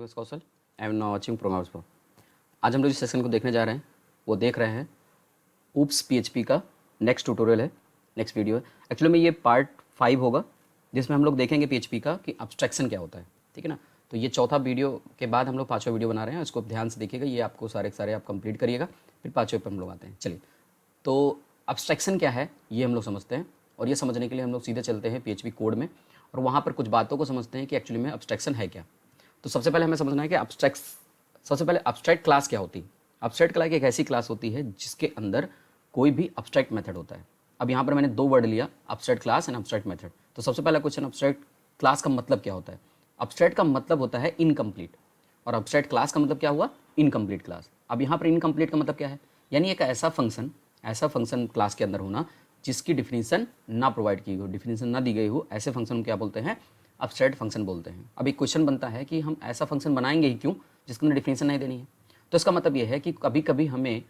is Kaushal I am now watching programs pro. आज हम लोग जिस सेशन को देखने जा रहे हैं वो देख रहे हैं ऊप्स पीएचपी का नेक्स्ट ट्यूटोरियल है, नेक्स्ट वीडियो है। एक्चुअली में ये पार्ट 5 होगा जिसमें हम लोग देखेंगे पीएचपी का कि अब्स्ट्रैक्शन क्या होता है, ठीक है ना। तो ये चौथा वीडियो के बाद हम लोग पाँचवा वीडियो बना रहे हैं, इसको ध्यान से देखिएगा, ये आपको सारे के सारे आप कंप्लीट करिएगा, फिर पाँचवें पर हम लोग आते हैं। चलिए, तो अब्स्ट्रैक्शन क्या है ये हम लोग समझते हैं, और ये समझने के लिए हम लोग सीधे चलते हैं पीएचपी कोड में और वहाँ पर कुछ बातों को समझते हैं कि एक्चुअली में अब्स्ट्रैक्शन है क्या। तो सबसे पहले हमें समझना है कि सबसे पहले अब्स्ट्रैक्ट क्लास क्या होती है। अब्स्ट्रैक्ट क्लास एक ऐसी क्लास होती है जिसके अंदर कोई भी अब्स्ट्रैक्ट मेथड होता है। अब यहाँ पर मैंने दो वर्ड लिया, abstract class and abstract method. तो सबसे पहला क्वेश्चन, अब्स्ट्रैक्ट क्लास का मतलब क्या होता है। अब्स्ट्रैक्ट का मतलब होता है इनकम्प्लीट, और अब्स्ट्रैक्ट क्लास का मतलब क्या हुआ, इनकम्प्लीट क्लास। अब यहाँ पर इनकम्प्लीट का मतलब क्या है, यानी एक ऐसा फंक्शन क्लास के अंदर होना जिसकी डिफिनीशन ना प्रोवाइड की हो, डिफिनीशन ना दी गई हो, ऐसे फंक्शन क्या बोलते हैं, अब्स्ट्रैक्ट फंक्शन बोलते हैं। अब एक क्वेश्चन बनता है कि हम ऐसा फंक्शन बनाएंगे ही क्यों जिसके अंदर डिफिनीशन नहीं देनी है। तो इसका मतलब ये है कि कभी कभी हमें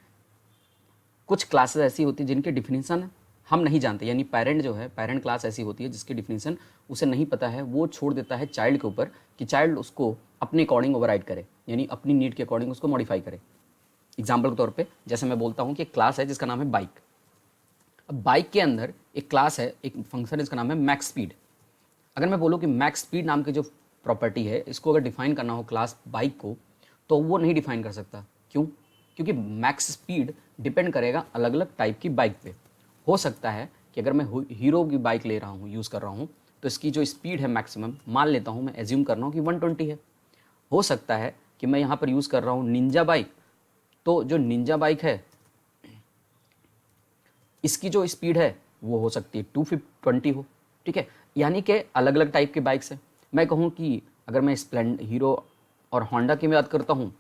कुछ क्लासेस ऐसी होती है जिनके डिफिनीशन हम नहीं जानते, यानी पेरेंट जो है, पेरेंट क्लास ऐसी होती है जिसकी डिफिनीशन उसे नहीं पता है, वो छोड़ देता है चाइल्ड के ऊपर कि चाइल्ड उसको अपने अकॉर्डिंग ओवरराइड करे, यानी अपनी नीड के अकॉर्डिंग उसको मॉडिफाई करे। एग्जाम्पल के तौर पे जैसे मैं बोलता हूँ कि एक क्लास है जिसका नाम है बाइक। अब बाइक के अंदर एक क्लास है, एक फंक्शन है जिसका नाम है मैक्स स्पीड। अगर मैं बोलूँ कि मैक्स स्पीड नाम की जो प्रॉपर्टी है, इसको अगर डिफाइन करना हो क्लास बाइक को, तो वो नहीं डिफाइन कर सकता। क्यों? क्योंकि मैक्स स्पीड डिपेंड करेगा अलग अलग टाइप की बाइक पे। हो सकता है कि अगर मैं हीरो की बाइक ले रहा हूँ, यूज़ कर रहा हूँ, तो इसकी जो स्पीड है मैक्सिमम, मान लेता हूँ, मैं एज्यूम कर रहा हूँ कि 120 है। हो सकता है कि मैं यहाँ पर यूज़ कर रहा हूँ निंजा बाइक, तो जो निंजा बाइक है इसकी जो स्पीड है वो हो सकती है 220 हो, ठीक है। यानी कि अलग अलग टाइप के बाइक्स है। मैं कहूँ कि अगर मैं हीरो और होंडा की बात करता हूँ,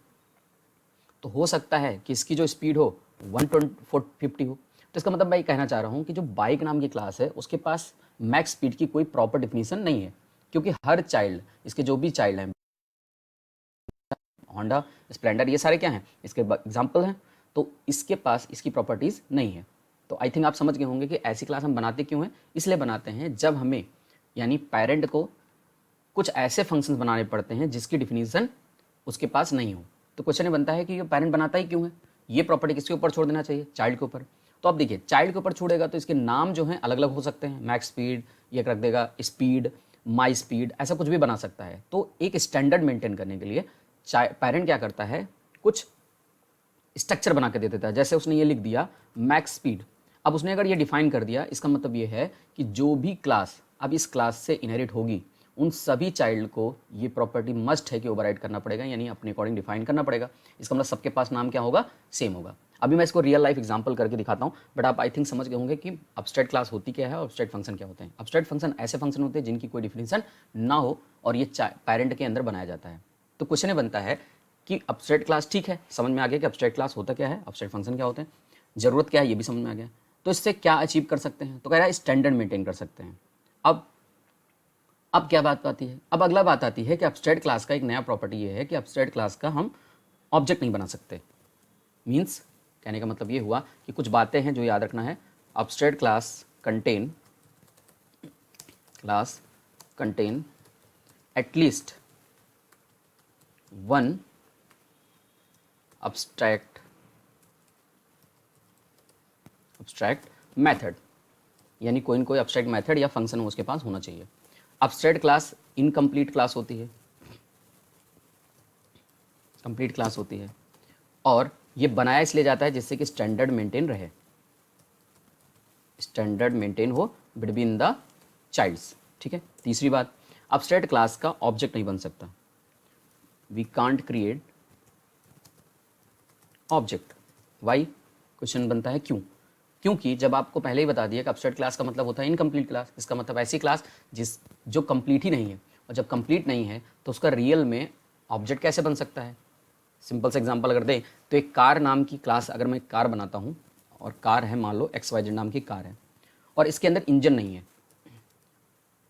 तो हो सकता है कि इसकी जो स्पीड हो 150 हो। तो इसका मतलब मैं ये कहना चाह रहा हूँ कि जो बाइक नाम की क्लास है उसके पास मैक्स स्पीड की कोई प्रॉपर डिफिनीशन नहीं है, क्योंकि हर चाइल्ड, इसके जो भी चाइल्ड हैं, होंडा, स्प्लेंडर, ये सारे क्या हैं, इसके एग्जाम्पल हैं, तो इसके पास इसकी प्रॉपर्टीज़ नहीं है। तो आई थिंक आप समझ गए होंगे कि ऐसी क्लास हम बनाते क्यों हैं। इसलिए बनाते हैं जब हमें, यानी पेरेंट को कुछ ऐसे फंक्शंस बनाने पड़ते हैं जिसकी डिफिनीशन उसके पास नहीं हो। तो क्वेश्चन ये बनता है कि ये पेरेंट बनाता ही क्यों है, ये प्रॉपर्टी किसके ऊपर छोड़ देना चाहिए, चाइल्ड के ऊपर। तो अब देखिए, चाइल्ड के ऊपर छोड़ेगा तो इसके नाम जो हैं अलग अलग हो सकते हैं, मैक्स स्पीड, ये रख देगा स्पीड, माई स्पीड, ऐसा कुछ भी बना सकता है। तो एक स्टैंडर्ड मेंटेन करने के लिए पेरेंट क्या करता है, कुछ स्ट्रक्चर बना के दे देता है। जैसे उसने ये लिख दिया मैक्स स्पीड। अब उसने अगर ये डिफाइन कर दिया, इसका मतलब ये है कि जो भी क्लास अब इस क्लास से इनहेरिट होगी, उन सभी चाइल्ड को ये प्रॉपर्टी मस्ट है कि ओवरराइड करना पड़ेगा, यानी अपने अकॉर्डिंग डिफाइन करना पड़ेगा। इसका मतलब सबके पास नाम क्या होगा, सेम होगा। अभी मैं इसको रियल लाइफ एग्जांपल करके दिखाता हूँ, बट आप आई थिंक समझ गए होंगे कि अब्स्ट्रैक्ट क्लास होती क्या है और अब्स्ट्रैक्ट फंक्शन क्या होते हैं। अब्स्ट्रैक्ट फंक्शन ऐसे फंक्शन होते हैं जिनकी कोई डिफिनीशन ना हो और ये पेरेंट के अंदर बनाया जाता है। तो क्वेश्चन ये बनता है कि अब्स्ट्रैक्ट क्लास, ठीक है, समझ में आ गया कि अब्स्ट्रैक्ट क्लास होता क्या है, अब्स्ट्रैक्ट फंक्शन क्या होते हैं, जरूरत क्या है ये भी समझ में आ गया। तो इससे क्या अचीव कर सकते हैं, तो कह रहा है स्टैंडर्ड मेंटेन कर सकते हैं। अब क्या बात आती है, अब अगला बात आती है कि अब्स्ट्रैक्ट क्लास का एक नया प्रॉपर्टी ये है कि अब्स्ट्रैक्ट क्लास का हम ऑब्जेक्ट नहीं बना सकते। मीन्स कहने का मतलब ये हुआ कि कुछ बातें हैं जो याद रखना है। Abstract class contain at least one abstract method, यानी कोई न कोई abstract मेथड या फंक्शन उसके पास होना चाहिए। abstract क्लास इनकम्प्लीट क्लास होती है, कंप्लीट क्लास होती है, और ये बनाया इसलिए जाता है जिससे कि स्टैंडर्ड मेंटेन रहे, स्टैंडर्ड मेंटेन हो बिटवीन द चाइल्ड्स, ठीक है। तीसरी बात, abstract क्लास का ऑब्जेक्ट नहीं बन सकता, we can't create object. Why, question बनता है क्यों। क्योंकि जब आपको पहले ही बता दिया कि अब्स्ट्रैक्ट क्लास का मतलब होता है इनकम्प्लीट क्लास, इसका मतलब ऐसी क्लास जो कंप्लीट ही नहीं है, और जब कंप्लीट नहीं है तो उसका रियल में ऑब्जेक्ट कैसे बन सकता है। सिंपल से एग्जांपल अगर दें तो एक कार नाम की क्लास, अगर मैं कार बनाता हूँ और कार है, मान लो XYZ नाम की कार है, और इसके अंदर इंजन नहीं है,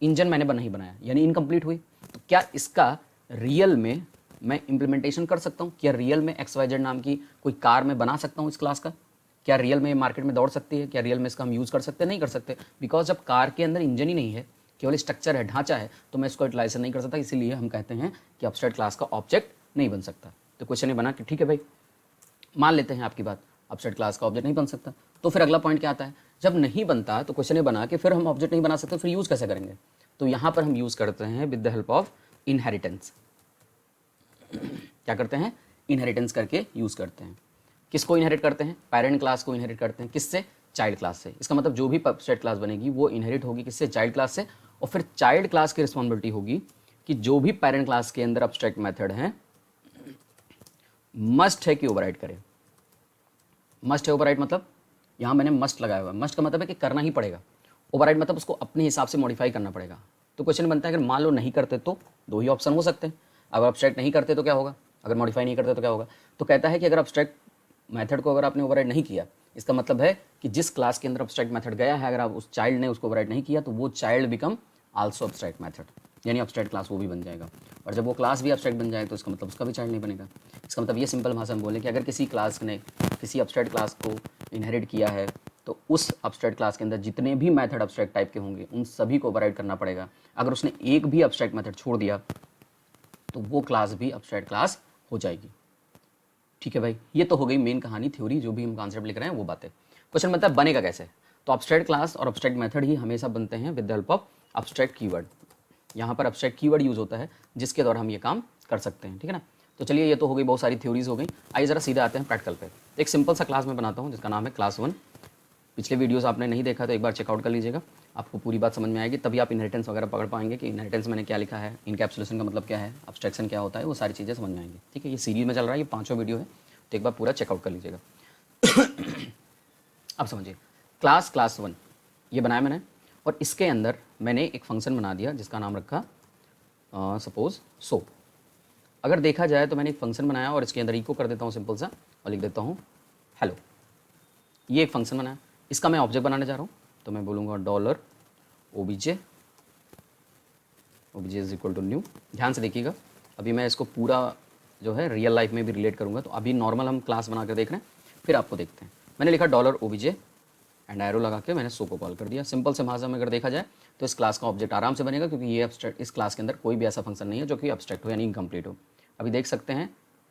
इंजन मैंने नहीं बनाया, यानी इनकम्प्लीट हुई। तो क्या इसका रियल में मैं इम्प्लीमेंटेशन कर सकता हूँ, क्या रियल में XYZ नाम की कोई कार मैं बना सकता हूँ इस क्लास का, क्या रियल में मार्केट में दौड़ सकती है, क्या रियल में इसका हम यूज़ कर सकते हैं, नहीं कर सकते, बिकॉज जब कार के अंदर इंजन ही नहीं है, केवल स्ट्रक्चर है, ढांचा है, तो मैं इसको यूटिलाइजेशन नहीं कर सकता, इसीलिए हम कहते हैं कि एब्स्ट्रैक्ट क्लास का ऑब्जेक्ट नहीं बन सकता। तो क्वेश्चन ये बना कि ठीक है भाई, मान लेते हैं आपकी बात, एब्स्ट्रैक्ट क्लास का ऑब्जेक्ट नहीं बन सकता। तो फिर अगला पॉइंट क्या आता है, जब नहीं बनता तो क्वेश्चन ये बना कि फिर हम ऑब्जेक्ट नहीं बना सकते, फिर यूज़ कैसे करेंगे। तो यहाँ पर हम यूज़ करते हैं with the help of inheritance. क्या करते हैं, इनहेरिटेंस करके यूज़ करते हैं। किसको इनहेरिट करते हैं, पेरेंट क्लास को इनहेरिट करते हैं, किससे, चाइल्ड क्लास से। इसका मतलब जो भी एब्स्ट्रैक्ट क्लास बनेगी वो इनहेरिट होगी किससे, चाइल्ड क्लास से। और फिर चाइल्ड क्लास की रिस्पॉन्सिबिलिटी होगी कि जो भी पेरेंट क्लास के अंदर एब्स्ट्रैक्ट मेथड है मस्ट है कि ओवरराइड करे। मस्ट है ओवरराइड मतलब यहाँ मैंने मस्ट लगाया हुआ है, मस्ट का मतलब है कि करना ही पड़ेगा, ओवरराइड मतलब उसको अपने हिसाब से मॉडिफाई करना पड़ेगा। तो क्वेश्चन बनता है अगर मान लो नहीं करते तो दो ही ऑप्शन हो सकते हैं, अगर एब्स्ट्रैक्ट नहीं करते तो क्या होगा, अगर मॉडिफाई नहीं करते तो क्या होगा। तो कहता है कि अगर एब्स्ट्रैक्ट मेथड को अगर आपने ओवरराइड नहीं किया, इसका मतलब है कि जिस क्लास के अंदर एब्स्ट्रैक्ट मेथड गया है, अगर आप उस चाइल्ड ने उसको ओवरराइड नहीं किया तो वो child become also abstract method, यानी एब्स्ट्रैक्ट क्लास वो भी बन जाएगा। और जब वो क्लास भी एब्स्ट्रैक्ट बन जाए तो इसका मतलब उसका भी चाइल्ड नहीं बनेगा। इसका मतलब ये सिंपल भाषा में बोले कि अगर किसी क्लास ने किसी एब्स्ट्रैक्ट क्लास को इनहेरिट किया है तो उस एब्स्ट्रैक्ट क्लास के अंदर जितने भी मेथड एब्स्ट्रैक्ट टाइप के होंगे उन सभी को ओवरराइड करना पड़ेगा। अगर उसने एक भी एब्स्ट्रैक्ट मेथड छोड़ दिया तो वो क्लास भी एब्स्ट्रैक्ट क्लास हो जाएगी। ठीक है भाई, ये तो हो गई मेन कहानी, थ्योरी, जो भी हम कॉन्सेप्ट लिख रहे हैं वो बातें। क्वेश्चन बनता है बनेगा कैसे। तो एब्स्ट्रैक्ट क्लास और एब्स्ट्रैक्ट मेथड ही हमेशा बनते हैं with the help of abstract keyword. यहाँ पर एब्स्ट्रैक्ट कीवर्ड यूज होता है जिसके द्वारा हम ये काम कर सकते हैं। ठीक है ना। तो चलिए, ये तो हो गई, बहुत सारी थ्योरीज हो गई। आइए जरा सीधे आते हैं प्रैक्टिकल पे। एक सिंपल सा क्लास में बनाता हूँ जिसका नाम है क्लास 1। पिछले वीडियोस आपने नहीं देखा तो एक बार चेकआउट कर लीजिएगा, आपको पूरी बात समझ में आएगी, तभी आप इनहेरिटेंस वगैरह पकड़ पाएंगे कि इनहेरिटेंस मैंने क्या लिखा है, इनकैप्सुलेशन का मतलब क्या है, एब्स्ट्रैक्शन क्या होता है, वो सारी चीज़ें समझ में आएंगी। ठीक है, ये सीरीज में चल रहा है, ये 5वां वीडियो है, तो एक बार पूरा चेकआउट कर लीजिएगा। अब समझिए, क्लास 1 ये बनाया मैंने, और इसके अंदर मैंने एक फंक्शन बना दिया जिसका नाम रखा सपोज सो। अगर देखा जाए तो मैंने एक फंक्शन बनाया और इसके अंदर इको कर देता हूँ सिंपल सा, और लिख देता हूँ हेलो। ये एक फंक्शन बनाया, इसका मैं ऑब्जेक्ट बनाने जा रहा हूँ, तो मैं बोलूँगा dollar OBJ is equal to new. ध्यान से देखिएगा, अभी मैं इसको पूरा जो है रियल लाइफ में भी रिलेट करूँगा। तो अभी नॉर्मल हम क्लास बना कर देख रहे हैं, फिर आपको देखते हैं। मैंने लिखा डॉलर ओबीजे एंड एरो लगा के मैंने सो को कॉल कर दिया। सिंपल से भाषा में अगर देखा जाए तो इस क्लास का ऑब्जेक्ट आराम से बनेगा, क्योंकि ये एब्स्ट्रैक्ट, इस क्लास के अंदर कोई भी ऐसा फंक्शन नहीं है जो कि एब्स्ट्रैक्ट हो यानी इनकम्प्लीट हो। अभी देख सकते हैं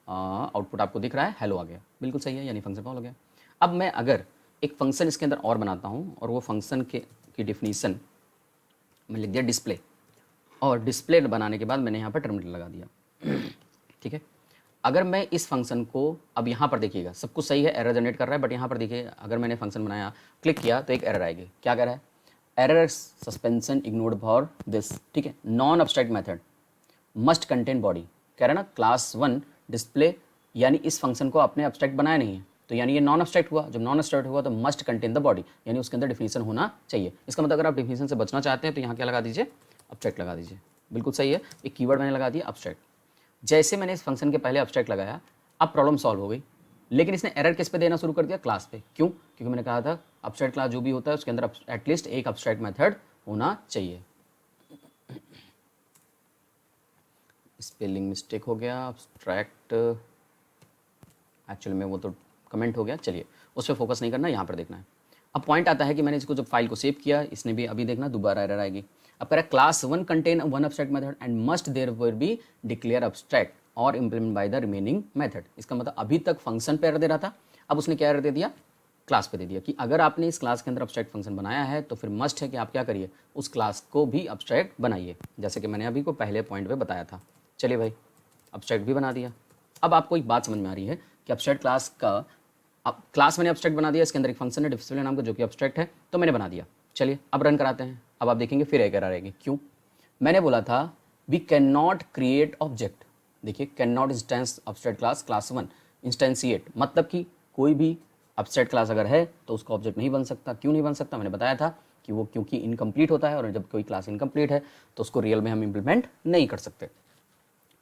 आउटपुट आपको दिख रहा है, हेलो आ गया, बिल्कुल सही है, यानी फंक्शन कॉल हो गया। अब मैं अगर एक फंक्शन इसके अंदर और बनाता हूँ, और वो फंक्शन की डिफिनीसन मैं लिख दिया डिस्प्ले, और डिस्प्ले बनाने के बाद मैंने यहाँ पर टर्मिनल लगा दिया। ठीक है, अगर मैं इस फंक्शन को, अब यहाँ पर देखिएगा सब कुछ सही है, एरर जनरेट कर रहा है, बट यहाँ पर देखिए अगर मैंने फंक्शन बनाया, क्लिक किया तो एक एरर आएगी। क्या कह रहा है, error suspension ignored for this. ठीक है, non abstract method must contain body. कह रहा है ना, क्लास 1 डिस्प्ले, यानी इस फंक्शन को आपने एब्स्ट्रैक्ट बनाया नहीं है, तो यानी ये नॉन एब्स्ट्रैक्ट हुआ। जब नॉन एब्स्ट्रैक्ट हुआ तो मस्ट कंटेन द बॉडी, यानी उसके अंदर डिफिनीशन होना चाहिए। इसका मतलब अगर आप डिफिनीशन से बचना चाहते हैं तो यहाँ क्या लगा दीजिए, एब्स्ट्रैक्ट लगा दीजिए। बिल्कुल सही है, एक कीवर्ड मैंने लगा दिया एब्स्ट्रैक्ट। जैसे मैंने इस फंक्शन के पहले एब्स्ट्रैक्ट लगाया, अब प्रॉब्लम सॉल्व हो गई, लेकिन इसने एरर किस पे देना शुरू कर दिया, क्लास पे। क्यों, क्योंकि मैंने कहा था एब्स्ट्रैक्ट क्लास जो भी होता है उसके अंदर एटलीस्ट एक एब्स्ट्रैक्ट मेथड होना चाहिए। स्पेलिंग मिस्टेक हो गया, एब्स्ट्रैक्ट एक्चुअली में वो तो कमेंट हो गया, चलिए उस पर फोकस नहीं करना, यहाँ पर देखना है। अब पॉइंट आता है कि मैंने इसको जब फाइल को सेव किया, इसने भी अभी देखना दोबारा एरर आएगी। अब कह रहा है class 1 contain one abstract method and must there will be declare abstract और implement by the remaining method. इसका मतलब अभी तक फंक्शन पे एरर दे रहा था, अब उसने क्या एरर दे दिया, क्लास पे दे दिया कि अगर आपने इस क्लास के अंदर एब्स्ट्रैक्ट फंक्शन बनाया है तो फिर मस्ट है कि आप क्या करिए, उस क्लास को भी एब्स्ट्रैक्ट बनाइए, जैसे कि मैंने अभी को पहले पॉइंट पे बताया था। चलिए भाई, एब्स्ट्रैक्ट भी बना दिया। अब आपको एक बात समझ में आ रही है कि एब्स्ट्रैक्ट क्लास का, अब क्लास मैंने एब्स्ट्रैक्ट बना दिया, इसके अंदर एक फंक्शन है डिस्प्ले नाम का जो कि एब्स्ट्रैक्ट है, तो मैंने बना दिया। चलिए अब रन कराते हैं, अब आप देखेंगे फिर एक एरर आएगी। क्यों, मैंने बोला था we can not create object. देखिए, can not instance abstract class 1 instantiate, मतलब कि कोई भी एब्स्ट्रैक्ट क्लास अगर है तो उसका ऑब्जेक्ट नहीं बन सकता। क्यों नहीं बन सकता, मैंने बताया था कि वो क्योंकि इनकम्प्लीट होता है, और जब कोई क्लास इनकम्प्लीट है तो उसको रियल में हम इम्प्लीमेंट नहीं कर सकते।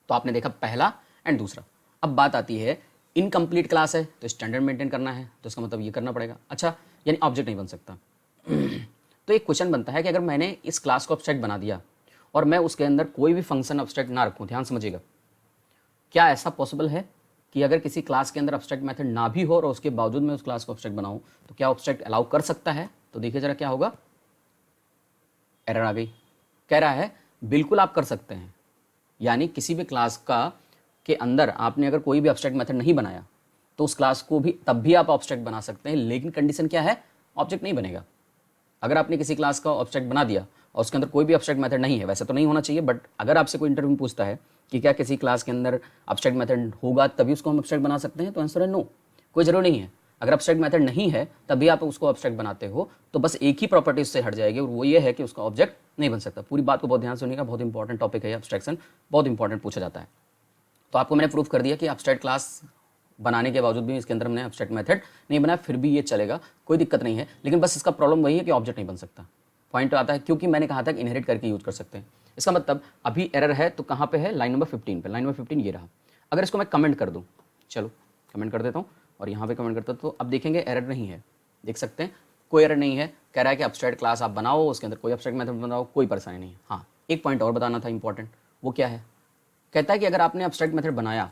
तो आपने देखा पहला एंड दूसरा। अब बात आती है, इनकम्प्लीट क्लास है तो स्टैंडर्ड मेंटेन करना है, तो इसका मतलब ये करना पड़ेगा। अच्छा, यानी ऑब्जेक्ट नहीं बन सकता। तो एक क्वेश्चन बनता है कि अगर मैंने इस क्लास को एब्स्ट्रैक्ट बना दिया और मैं उसके अंदर कोई भी फंक्शन एब्स्ट्रैक्ट ना रखूँ, ध्यान समझिएगा, क्या ऐसा पॉसिबल है कि अगर किसी क्लास के अंदर एब्स्ट्रैक्ट मेथड ना भी हो और उसके बावजूद मैं उस क्लास को एब्स्ट्रैक्ट बनाऊँ, तो क्या एब्स्ट्रैक्ट अलाउ कर सकता है? तो देखिए जरा क्या होगा, एरर आ गई। कह रहा है बिल्कुल आप कर सकते हैं, यानी किसी भी क्लास का के अंदर आपने अगर कोई भी ऑब्जेक्ट मेथड नहीं बनाया तो उस क्लास को भी तब भी आप ऑब्जेक्ट बना सकते हैं, लेकिन कंडीशन क्या है, ऑब्जेक्ट नहीं बनेगा। अगर आपने किसी क्लास का ऑब्जेक्ट बना दिया और उसके अंदर कोई भी ऑब्जेक्ट मेथड नहीं है, वैसे तो नहीं होना चाहिए, बट अगर आपसे कोई इंटरव्यू में पूछता है कि क्या किसी क्लास के अंदर ऑब्जेक्ट मेथड होगा तभी उसको हम ऑब्जेक्ट बना सकते हैं, तो आंसर है नो, कोई जरूरी नहीं है। अगर ऑब्जेक्ट मेथड नहीं है तभी आप उसको ऑब्जेक्ट बनाते हो तो बस एक ही प्रॉपर्टी उससे हट जाएगी और वो ये है कि उसका ऑब्जेक्ट नहीं बन सकता। पूरी बात को बहुत ध्यान से सुनिएगा, बहुत इंपॉर्टेंट टॉपिक है, एब्स्ट्रैक्शन बहुत इंपॉर्टेंट पूछा जाता है। तो आपको मैंने प्रूफ कर दिया कि एब्स्ट्रैक्ट क्लास बनाने के बावजूद भी इसके अंदर हमने एब्स्ट्रैक्ट मेथड नहीं बनाया, फिर भी ये चलेगा, कोई दिक्कत नहीं है। लेकिन बस इसका प्रॉब्लम वही है कि ऑब्जेक्ट नहीं बन सकता। पॉइंट आता है क्योंकि मैंने कहा था कि इनहेरिट करके यूज कर सकते हैं। इसका मतलब अभी एरर है तो कहाँ पे है, लाइन नंबर 15 पे। लाइन नंबर 15 ये रहा। अगर इसको मैं कमेंट कर दूँ, चलो कमेंट कर देता हूँ और यहाँ पे कमेंट करता हूँ, तो अब देखेंगे एरर नहीं है, देख सकते हैं कोई एरर नहीं है। कह रहा है कि एब्स्ट्रैक्ट क्लास आप बनाओ, उसके अंदर कोई एब्स्ट्रैक्ट मेथड बनाओ, कोई परेशानी नहीं है। हाँ, एक पॉइंट और बताना था इंपॉर्टेंट, वो क्या है, कहता है कि अगर आपने एब्स्ट्रैक्ट मेथड बनाया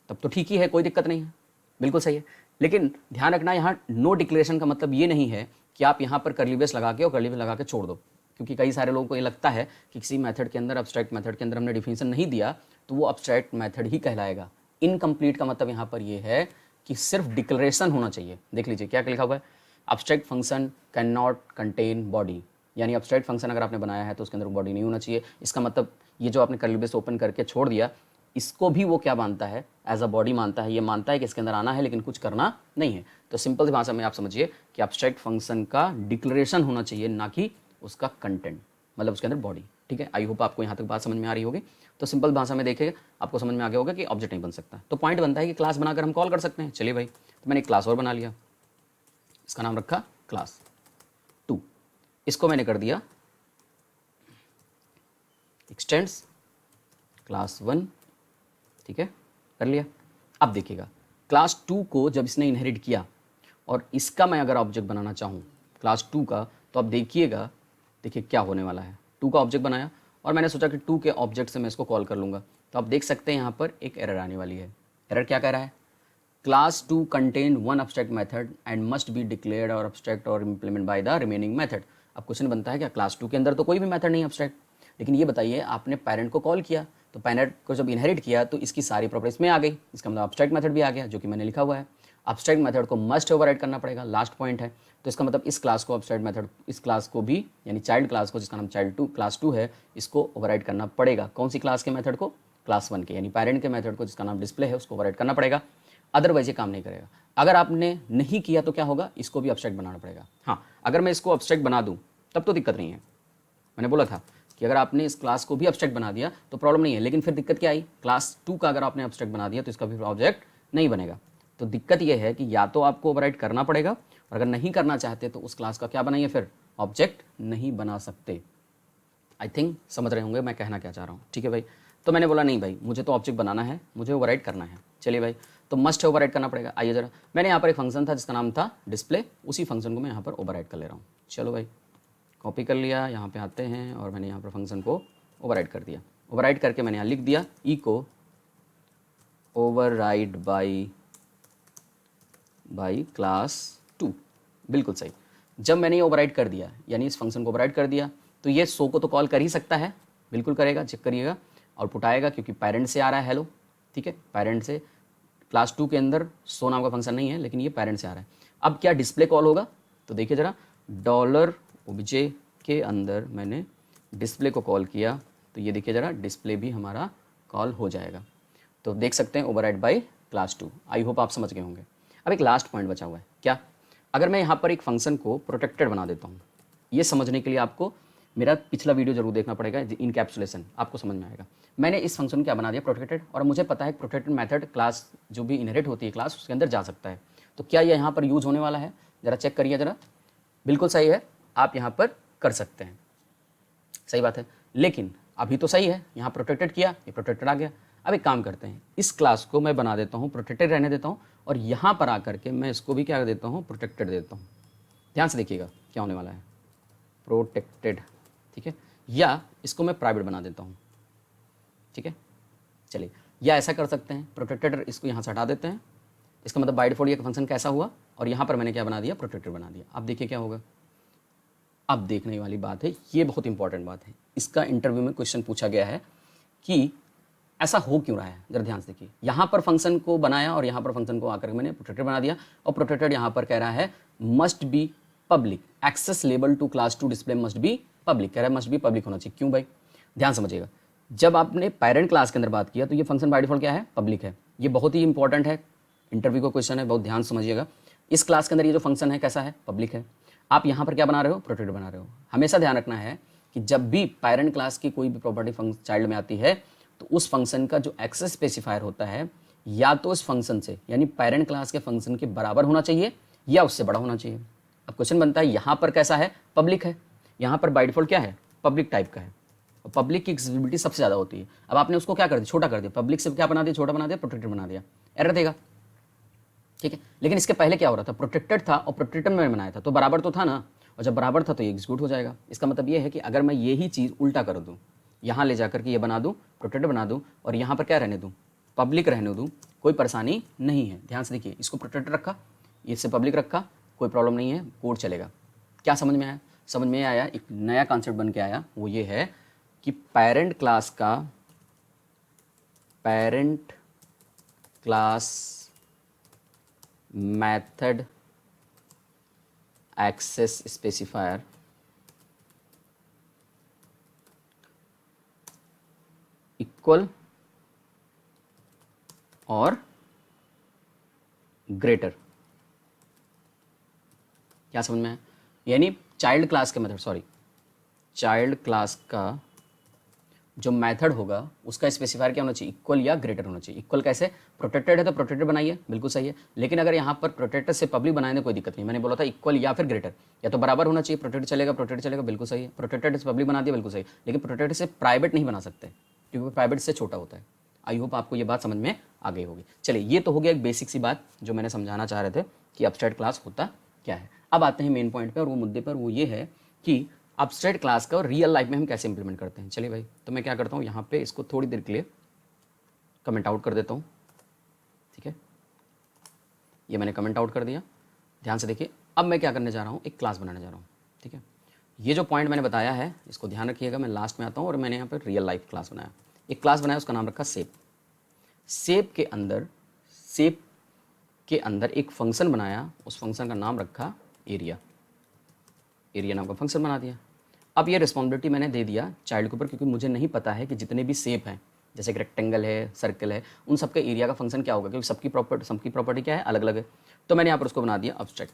तब तो ठीक ही है, कोई दिक्कत नहीं है, बिल्कुल सही है। लेकिन ध्यान रखना, यहाँ नो डिक्लेरेशन का मतलब ये नहीं है कि आप यहाँ पर कर्ली ब्रेस लगा के और कर्ली ब्रेस लगा के छोड़ दो, क्योंकि कई सारे लोगों को ये लगता है कि किसी मेथड के अंदर, एब्स्ट्रैक्ट मेथड के अंदर हमने डिफिनेशन नहीं दिया तो वो एब्स्ट्रैक्ट मेथड ही कहलाएगा। इनकम्प्लीट का मतलब यहाँ पर ये है कि सिर्फ डिक्लेरेशन होना चाहिए। देख लीजिए क्या लिखा हुआ है, abstract function can not contain body, यानी एब्स्ट्रैक्ट फंक्शन अगर आपने बनाया है तो उसके अंदर बॉडी नहीं होना चाहिए। इसका मतलब ये जो आपने कर्ली ब्रेस ओपन करके छोड़ दिया, इसको भी वो क्या मानता है, एज अ बॉडी मानता है। ये मानता है कि इसके अंदर आना है लेकिन कुछ करना नहीं है। तो सिंपल सी भाषा में आप समझिए कि एब्स्ट्रैक्ट फंक्शन का डिक्लेरेशन होना चाहिए, ना कि उसका कंटेंट, मतलब उसके अंदर बॉडी। ठीक है, आई होप आपको यहाँ तक बात समझ में आ रही होगी। तो सिंपल भाषा में देखिए आपको समझ में आ गया होगा कि ऑब्जेक्ट नहीं बन सकता। तो पॉइंट बनता है कि क्लास बनाकर हम कॉल कर सकते हैं। चलिए भाई, तो मैंने एक क्लास और बना लिया, इसका नाम रखा क्लास 2। इसको मैंने कर दिया एक्सटेंड्स क्लास 1, ठीक है, कर लिया। अब देखिएगा क्लास 2 को जब इसने इनहेरिट किया और इसका मैं अगर ऑब्जेक्ट बनाना चाहूँ क्लास 2 का, तो अब देखिएगा, देखिए क्या होने वाला है। 2 का ऑब्जेक्ट बनाया और मैंने सोचा कि 2 के ऑब्जेक्ट से मैं इसको कॉल कर लूँगा। तो आप देख सकते हैं यहाँ पर एक एरर आने वाली है। एरर क्या कह रहा है, class 2 contain one abstract method and must be declared और एब्स्ट्रैक्ट और implement by the remaining method. अब क्वेश्चन बनता है क्या, क्लास 2 के अंदर तो कोई भी मेथड नहीं एब्स्ट्रैक्ट, लेकिन ये बताइए आपने पेरेंट को कॉल किया तो पेरेंट को जब इनहेरिट किया तो इसकी सारी प्रॉपर्टीज में आ गई, इसका मतलब एब्स्ट्रैक्ट मेथड भी आ गया, जो कि मैंने लिखा हुआ है। एब्स्ट्रैक्ट मेथड को मस्ट ओवरराइड करना पड़ेगा, लास्ट पॉइंट है। तो इसका मतलब इस क्लास को एब्स्ट्रैक्ट मेथड, इस क्लास को भी, यानी चाइल्ड क्लास को जिसका नाम चाइल्ड 2 क्लास 2 है, इसको ओवरराइड करना पड़ेगा। कौन सी क्लास के मेथड को, क्लास 1 के, यानी पेरेंट के मेथड को जिसका नाम डिस्प्ले है उसको ओवरराइड करना पड़ेगा, अदरवाइज ये काम नहीं करेगा। अगर आपने नहीं किया तो क्या होगा, इसको भी एब्स्ट्रैक्ट बनाना पड़ेगा। हाँ, अगर मैं इसको एब्स्ट्रैक्ट बना दूं तब तो दिक्कत नहीं है। मैंने बोला था कि अगर आपने इस क्लास को भी एब्स्ट्रैक्ट बना दिया तो प्रॉब्लम नहीं है, लेकिन फिर दिक्कत क्या आई, क्लास 2 का अगर आपने एब्स्ट्रैक्ट बना दिया तो इसका भी ऑब्जेक्ट नहीं बनेगा। तो दिक्कत यह है कि या तो आपको ओवरराइड करना पड़ेगा, और अगर नहीं करना चाहते तो उस क्लास का क्या बनाइए, फिर ऑब्जेक्ट नहीं बना सकते। आई थिंक समझ रहे होंगे मैं कहना क्या चाह रहा हूँ। ठीक है भाई, तो मैंने बोला नहीं भाई, मुझे तो ऑब्जेक्ट बनाना है, मुझे ओवरराइड करना है। चलिए भाई, तो मस्ट ओवरराइड करना पड़ेगा। आइए जरा, मैंने यहाँ पर एक फंक्शन था जिसका नाम था डिस्प्ले, उसी फंक्शन को मैं यहाँ पर ओवरराइड कर ले रहा हूँ। चलो भाई, कॉपी कर लिया, यहाँ पे आते हैं और मैंने यहाँ पर फंक्शन को ओवरराइड कर दिया। ओवरराइड करके मैंने यहाँ लिख दिया इको ओवरराइड बाई क्लास 2। बिल्कुल सही। जब मैंने ये ओवरराइड कर दिया, यानी इस फंक्शन को ओवरराइड कर दिया, तो ये सो को तो कॉल कर ही सकता है, बिल्कुल करेगा, चेक करिएगा, आउटपुट आएगा क्योंकि पेरेंट से आ रहा है हेलो। ठीक है, पेरेंट से, क्लास 2 के अंदर सो नाम का फंक्शन नहीं है, लेकिन ये पेरेंट से आ रहा है। अब क्या डिस्प्ले कॉल होगा, तो देखिए जरा, डॉलर ऑब्जे के अंदर मैंने डिस्प्ले को कॉल किया, तो ये देखिए जरा, डिस्प्ले भी हमारा कॉल हो जाएगा। तो देख सकते हैं override by class 2। I hope आप समझ गए होंगे। अब एक लास्ट पॉइंट बचा हुआ है, क्या, अगर मैं यहाँ पर एक फंक्शन को प्रोटेक्टेड बना देता हूँ, ये समझने के लिए आपको मेरा पिछला वीडियो जरूर देखना पड़ेगा, इनकैप्सुलेशन, आपको समझ में आएगा। मैंने इस फंक्शन को क्या बना दिया, प्रोटेक्टेड, और मुझे पता है प्रोटेक्टेड मेथड क्लास जो भी इनहेरिट होती है क्लास, उसके अंदर जा सकता है। तो क्या ये यहाँ पर यूज होने वाला है, जरा चेक करिए जरा, बिल्कुल सही है, आप यहाँ पर कर सकते हैं, सही बात है। लेकिन अभी तो सही है, यहाँ प्रोटेक्टेड किया, ये प्रोटेक्टेड आ गया। अब एक काम करते हैं, इस क्लास को मैं बना देता हूँ, प्रोटेक्टेड रहने देता हूँ, और यहाँ पर आकर के मैं इसको भी क्या देता हूँ, प्रोटेक्टेड देता हूँ। ध्यान से देखिएगा क्या होने वाला है, प्रोटेक्टेड, ठीक है, या इसको मैं प्राइवेट बना देता हूँ। ठीक है, चलिए, या ऐसा कर सकते हैं, प्रोटेक्टेड इसको यहाँ से हटा देते हैं, इसका मतलब बाय डिफॉल्ट ये फंक्शन कैसा हुआ, और यहाँ पर मैंने क्या बना दिया, प्रोटेक्टेड बना दिया। अब देखिए क्या होगा, अब देखने वाली बात है, ये बहुत इंपॉर्टेंट बात है, इसका इंटरव्यू में क्वेश्चन पूछा गया है कि ऐसा हो क्यों रहा है। जरा ध्यान से देखिए, यहाँ पर फंक्शन को बनाया और यहाँ पर फंक्शन को आकर मैंने प्रोटेक्टेड बना दिया, और प्रोटेक्टेड यहाँ पर कह रहा है मस्ट बी पब्लिक, एक्सेस लेबल to class two display must be public, कह रहा है मस्ट बी पब्लिक होना चाहिए। क्यों भाई, ध्यान समझिएगा, जब आपने पेरेंट क्लास के अंदर बात किया तो ये फंक्शन बाय डिफॉल्ट क्या है, पब्लिक है। ये बहुत ही इंपॉर्टेंट है, इंटरव्यू का क्वेश्चन है, बहुत ध्यान समझिएगा। इस क्लास के अंदर ये जो फंक्शन है कैसा है, पब्लिक है। आप यहाँ पर क्या बना रहे हो, प्रोटेक्टेड बना रहे हो। हमेशा ध्यान रखना है कि जब भी पेरेंट क्लास की कोई भी प्रॉपर्टी चाइल्ड में आती है तो उस फंक्शन का जो एक्सेस स्पेसिफायर होता है या तो उस फंक्शन से यानी पेरेंट क्लास के फंक्शन के बराबर होना चाहिए या उससे बड़ा होना चाहिए। अब क्वेश्चन बनता है यहाँ पर कैसा है, पब्लिक है, यहाँ पर बाय डिफॉल्ट क्या है, पब्लिक टाइप का है, और पब्लिक की एक्सेसिबिलिटी सबसे ज़्यादा होती है। अब आपने उसको क्या कर दिया, छोटा कर दिया, पब्लिक से क्या बना दिया, छोटा बना दिया, प्रोटेक्टेड बना दिया, एरर देगा, ठीक है। लेकिन इसके पहले क्या हो रहा था, प्रोटेक्टेड था और प्रोटेक्टेड में बनाया था तो बराबर तो था ना, और जब बराबर था तो ये एग्जीक्यूट हो जाएगा। इसका मतलब ये है कि अगर मैं यही चीज़ उल्टा कर दूँ, यहाँ ले जाकर के ये बना दूँ, प्रोटेक्टेड बना दूँ, और यहाँ पर क्या रहने दूँ, पब्लिक रहने दूँ, कोई परेशानी नहीं है। ध्यान से देखिए, इसको प्रोटेक्टेड रखा, इससे पब्लिक रखा, कोई प्रॉब्लम नहीं है, कोड चलेगा। क्या समझ में आया, समझ में आया, एक नया कॉन्सेप्ट बन के आया, वो ये है कि parent class method access specifier equal और ग्रेटर। क्या समझ में है, यानी चाइल्ड क्लास का जो मेथड होगा उसका स्पेसिफायर क्या होना चाहिए, इक्वल या ग्रेटर होना चाहिए। इक्वल कैसे, प्रोटेक्टेड है तो प्रोटेक्टेड बनाइए, बिल्कुल सही है। लेकिन अगर यहाँ पर प्रोटेक्टेड से पब्लिक बनाने में कोई दिक्कत नहीं, मैंने बोला था इक्वल या फिर ग्रेटर, या तो बराबर होना चाहिए, प्रोटेक्टेड चलेगा, बिल्कुल सही है। प्रोटेक्टेड से पब्लिक बना दिया, बिल्कुल सही, लेकिन प्रोटेक्टेड से प्राइवेट नहीं बना सकते क्योंकि प्राइवेट से छोटा होता है। आई होप आपको ये बात समझ में आ गई होगी। चलिए, ये तो हो गया एक बेसिक सी बात जो मैंने समझाना चाह रहे थे कि एब्स्ट्रैक्ट क्लास होता क्या है। अब आते हैं मेन पॉइंट पे, और वो मुद्दे पर, वो ये है कि एब्स्ट्रैक्ट क्लास का रियल लाइफ में हम कैसे इंप्लीमेंट करते हैं। चलिए भाई, तो मैं क्या करता हूँ, यहाँ पे इसको थोड़ी देर के लिए कमेंट आउट कर देता हूँ, ठीक है। ये मैंने कमेंट आउट कर दिया, ध्यान से देखिए। अब मैं क्या करने जा रहा हूँ, एक क्लास बनाने जा रहा हूँ, ठीक है। ये जो पॉइंट मैंने बताया है इसको ध्यान रखिएगा, मैं लास्ट में आता हूँ। और मैंने यहाँ पर रियल लाइफ क्लास बनाया, एक क्लास बनाया, उसका नाम रखा सेप। सेप के अंदर एक फंक्शन बनाया, उस फंक्शन का नाम रखा एरिया नाम का फंक्शन बना दिया। अब ये रिस्पॉन्सिबिलिटी मैंने दे दिया चाइल्ड के ऊपर, क्योंकि मुझे नहीं पता है कि जितने भी शेप हैं, जैसे कि रेक्टेंगल है, सर्कल है, उन सबके एरिया का फंक्शन क्या होगा, क्योंकि सबकी प्रॉपर्टी क्या है, अलग अलग है। तो मैंने यहाँ पर उसको बना दिया एब्स्ट्रैक्ट,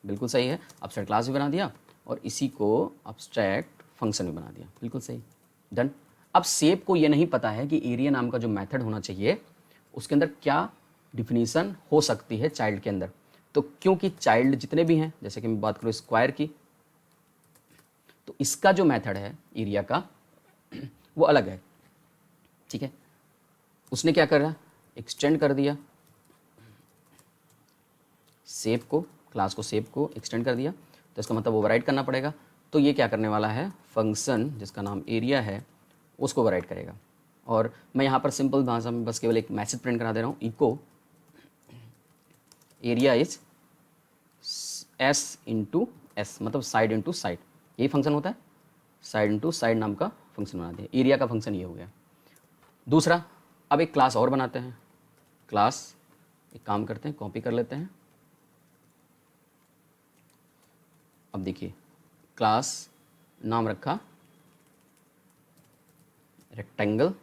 बिल्कुल सही है, एब्स्ट्रैक्ट क्लास भी बना दिया और इसी को एब्स्ट्रैक्ट फंक्शन भी बना दिया, बिल्कुल सही, डन। अब शेप को ये नहीं पता है कि एरिया नाम का जो मेथड होना चाहिए उसके अंदर क्या डिफिनीसन हो सकती है चाइल्ड के अंदर। तो क्योंकि चाइल्ड जितने भी हैं, जैसे कि मैं बात करूँ स्क्वायर की, तो इसका जो मेथड है एरिया का वो अलग है, ठीक है। उसने क्या करा, एक्सटेंड कर दिया शेप को, क्लास को, शेप को एक्सटेंड कर दिया, तो इसका मतलब ओवरराइड करना पड़ेगा। तो ये क्या करने वाला है, फंक्शन जिसका नाम एरिया है उसको ओवरराइड करेगा। और मैं यहाँ पर सिंपल भाषा में बस केवल एक मैसेज प्रिंट करा दे रहा हूँ, इको area is S into S, मतलब साइड इंटू साइड, यही फंक्शन होता है, साइड इंटू साइड नाम का फंक्शन बना दिया। एरिया का फंक्शन ये हो गया। दूसरा, अब एक क्लास और बनाते हैं, क्लास, एक काम करते हैं, कॉपी कर लेते हैं। अब देखिए, क्लास नाम रखा रेक्टेंगल,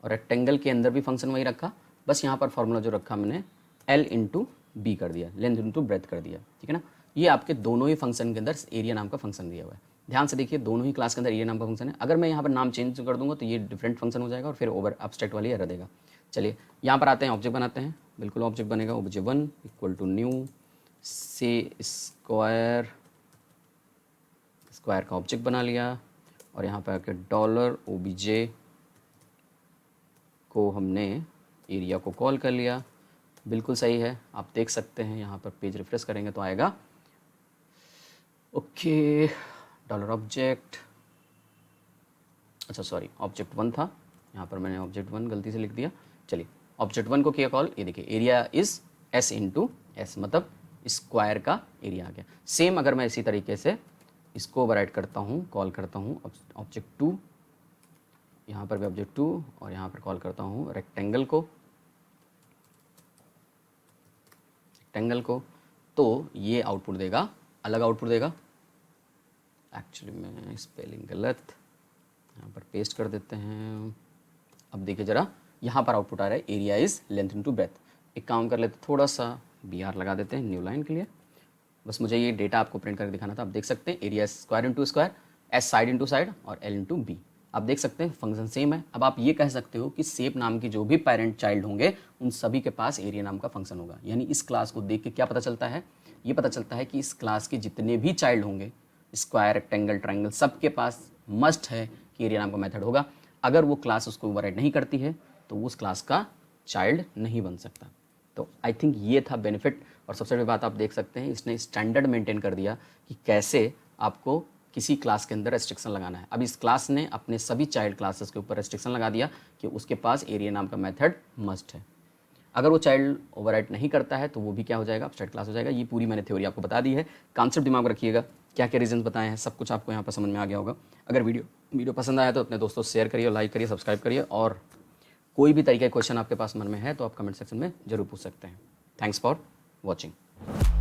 और रेक्टेंगल के अंदर भी फंक्शन वही रखा, बस यहाँ पर फॉर्मूला जो रखा मैंने L इंटू बी कर दिया, लेंथ इंटू ब्रेथ कर दिया, ठीक है ना। ये आपके दोनों ही फंक्शन के अंदर एरिया नाम का फंक्शन दिया हुआ है। ध्यान से देखिए, दोनों ही क्लास के अंदर एरिया नाम का फंक्शन है। अगर मैं यहाँ पर नाम चेंज कर दूंगा तो ये डिफरेंट फंक्शन हो जाएगा और फिर ओवर एब्स्ट्रैक्ट वाली एरर देगा। चलिए यहाँ पर आते हैं, ऑब्जेक्ट बनाते हैं, बिल्कुल ऑब्जेक्ट बनेगा, ऑब्जेक्ट 1 इक्वल टू न्यू से स्क्वायर का ऑब्जेक्ट बना लिया, और यहाँ पर आके डॉलर OBJ को हमने एरिया को कॉल कर लिया, बिल्कुल सही है। आप देख सकते हैं यहाँ पर पेज रिफ्रेश करेंगे तो आएगा, ओके, डॉलर ऑब्जेक्ट, अच्छा सॉरी, ऑब्जेक्ट 1 था, यहाँ पर मैंने ऑब्जेक्ट 1 गलती से लिख दिया। चलिए, ऑब्जेक्ट 1 को किया कॉल, ये देखिए area is S into S, मतलब स्क्वायर का एरिया आ गया। सेम अगर मैं इसी तरीके से इसको ओवरराइड करता हूँ, कॉल करता हूँ ऑब्जेक्ट 2, यहाँ पर भी ऑब्जेक्ट 2 और यहाँ पर कॉल करता हूँ रेक्टेंगल को, तो ये आउटपुट देगा, अलग आउटपुट देगा। एक्चुअली में स्पेलिंग गलत, यहाँ पर पेस्ट कर देते हैं। अब देखिए ज़रा, यहाँ पर आउटपुट आ रहा है area is length into breadth. एक काम कर लेते, थोड़ा सा BR लगा देते हैं न्यू लाइन के लिए। बस मुझे ये डेटा आपको प्रिंट करके दिखाना था। आप देख सकते हैं area square into square, S side into side और एल इंटू बी। आप देख सकते हैं फंक्शन सेम है। अब आप ये कह सकते हो कि शेप नाम की जो भी पेरेंट चाइल्ड होंगे उन सभी के पास एरिया नाम का फंक्शन होगा। यानी इस क्लास को देख के क्या पता चलता है, ये पता चलता है कि इस क्लास के जितने भी चाइल्ड होंगे, स्क्वायर, रेक्टेंगल, ट्रायंगल, सबके पास मस्ट है कि एरिया नाम का मेथड होगा। अगर वो क्लास उसको ओवरराइड नहीं करती है तो उस क्लास का चाइल्ड नहीं बन सकता। तो आई थिंक ये था बेनिफिट। और सबसे बड़ी बात आप देख सकते हैं, इसने स्टैंडर्ड मेंटेन कर दिया कि कैसे आपको किसी क्लास के अंदर रेस्ट्रिक्शन लगाना है। अब इस क्लास ने अपने सभी चाइल्ड क्लासेस के ऊपर रेस्ट्रिक्शन लगा दिया कि उसके पास एरिया नाम का मेथड मस्ट है। अगर वो चाइल्ड ओवरराइट नहीं करता है तो वो भी क्या हो जाएगा, एब्स्ट्रैक्ट क्लास हो जाएगा। ये पूरी मैंने थ्योरी आपको बता दी है। कॉन्सेप्ट दिमाग में रखिएगा, क्या क्या रीजंस बताए हैं, सब कुछ आपको यहाँ पर समझ में आ गया होगा। अगर वीडियो पसंद आया तो अपने दोस्तों से शेयर करिए, लाइक करिए, सब्सक्राइब करिए। और कोई भी तरीके का क्वेश्चन आपके पास मन में है तो आप कमेंट सेक्शन में जरूर पूछ सकते हैं। Thanks for watching.